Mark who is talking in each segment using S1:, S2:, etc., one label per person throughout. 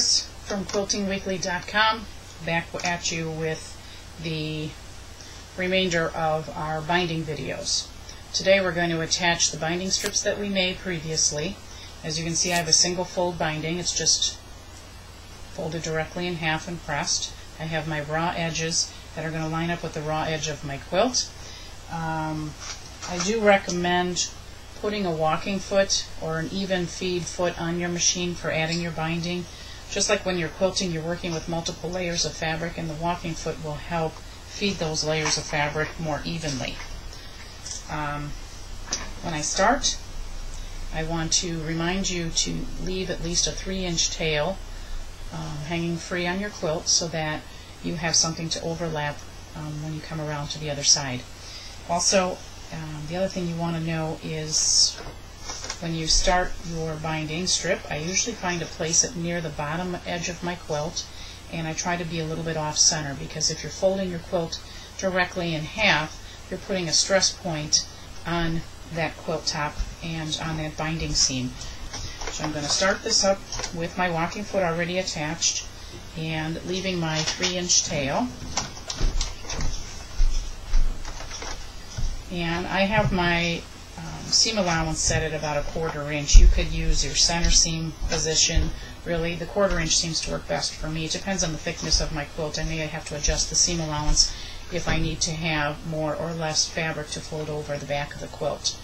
S1: Chris from quiltingweekly.com, back at you with the remainder of our binding videos. Today we're going to attach the binding strips that we made previously. As you can see, I have a single fold binding. It's just folded directly in half and pressed. I have my raw edges that are going to line up with the raw edge of my quilt. I do recommend putting a walking foot or an even feed foot on your machine for adding your binding. Just like when you're quilting, you're working with multiple layers of fabric, and the walking foot will help feed those layers of fabric more evenly. When I start, I want to remind you to leave at least a 3-inch tail hanging free on your quilt so that you have something to overlap when you come around to the other side. Also, the other thing you want to know is when you start your binding strip, I usually find to place it near the bottom edge of my quilt, and I try to be a little bit off center, because if you're folding your quilt directly in half, you're putting a stress point on that quilt top and on that binding seam. So I'm going to start this up with my walking foot already attached and leaving my 3-inch tail. And I have my seam allowance set at about a 1/4 inch. You could use your center seam position. Really, the 1/4 inch seems to work best for me. It depends on the thickness of my quilt. I may have to adjust the seam allowance if I need to have more or less fabric to fold over the back of the quilt.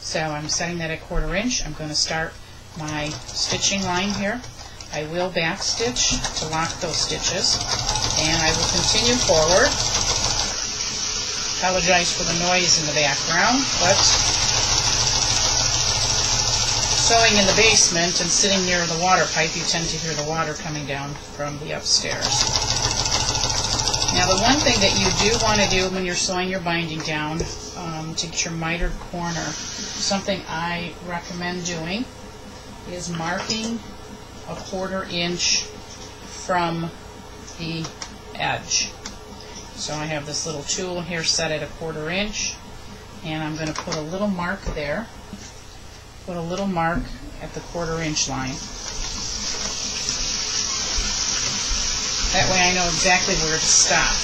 S1: So I'm setting that at 1/4 inch. I'm going to start my stitching line here. I will back stitch to lock those stitches, and I will continue forward. Apologize for the noise in the background, but sewing in the basement and sitting near the water pipe, you tend to hear the water coming down from the upstairs. Now, the one thing that you do want to do when you're sewing your binding down to get your mitered corner, something I recommend doing is marking a 1/4 inch from the edge. So I have this little tool here set at a 1/4 inch, and I'm going to put a little mark there. Put a little mark at the 1/4 inch line. That way I know exactly where to stop.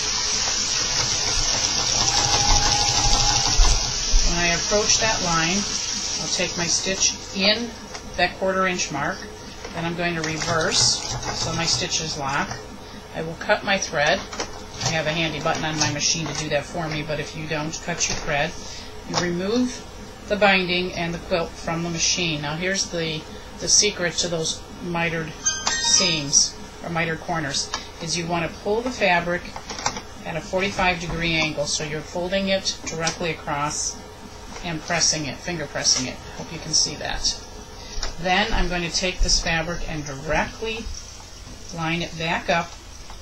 S1: When I approach that line, I'll take my stitch in that 1/4 inch mark, then I'm going to reverse so my stitches lock. I will cut my thread. I have a handy button on my machine to do that for me, but if you don't, cut your thread. You remove the binding and the quilt from the machine. Now here's the secret to those mitered seams, or mitered corners, is you want to pull the fabric at a 45-degree angle, so you're folding it directly across and pressing it, finger pressing it. Hope you can see that. Then I'm going to take this fabric and directly line it back up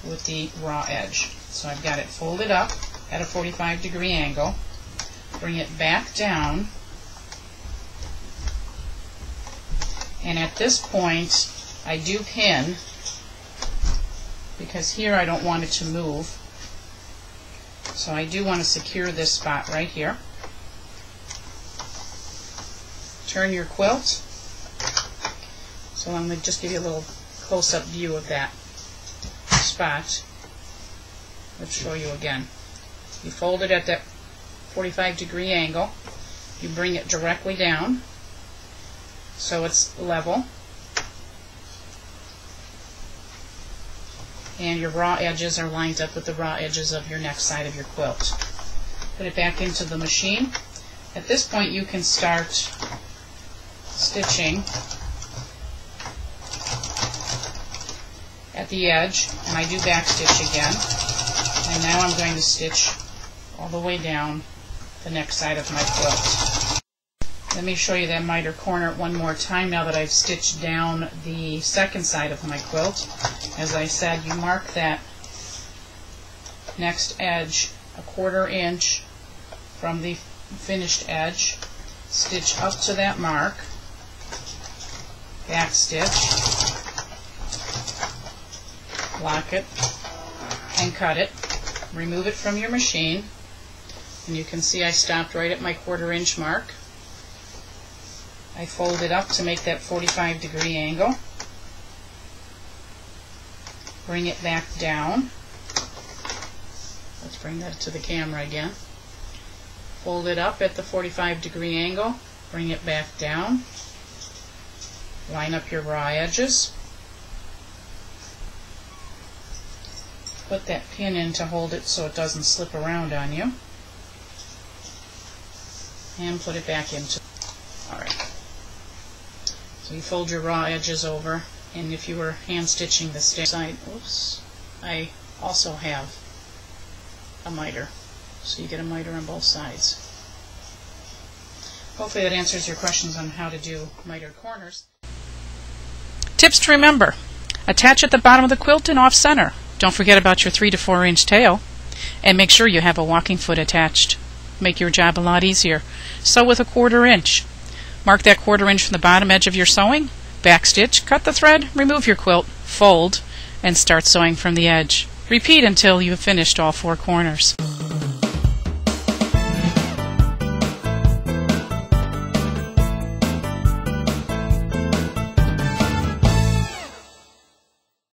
S1: with the raw edge. So I've got it folded up at a 45-degree angle, bring it back down, and at this point I do pin, because here I don't want it to move. So I do want to secure this spot right here. Turn your quilt. So I'm going to just give you a little close-up view of that spot. Let's show you again. You fold it at that 45-degree angle. You bring it directly down so it's level. And your raw edges are lined up with the raw edges of your next side of your quilt. Put it back into the machine. At this point you can start stitching at the edge, and I do back stitch again. And now I'm going to stitch all the way down the next side of my quilt. Let me show you that mitered corner one more time now that I've stitched down the second side of my quilt. As I said, you mark that next edge a 1/4 inch from the finished edge, stitch up to that mark, back stitch, lock it, and cut it. Remove it from your machine, and you can see I stopped right at my 1/4 inch mark. I fold it up to make that 45-degree angle. bring it back down. Let's bring that to the camera again. Fold it up at the 45-degree angle, bring it back down, line up your raw edges, put that pin in to hold it so it doesn't slip around on you, and put it back into. Alright, so you fold your raw edges over, and if you were hand stitching the side, oops, I also have a miter, so you get a miter on both sides. Hopefully that answers your questions on how to do mitered corners. Tips to remember: attach at the bottom of the quilt and off center. Don't forget about your 3 to 4 inch tail, and make sure you have a walking foot attached. Make your job a lot easier. Sew with a 1/4 inch. Mark that 1/4 inch from the bottom edge of your sewing, back stitch, cut the thread, remove your quilt, fold, and start sewing from the edge. Repeat until you have finished all 4 corners.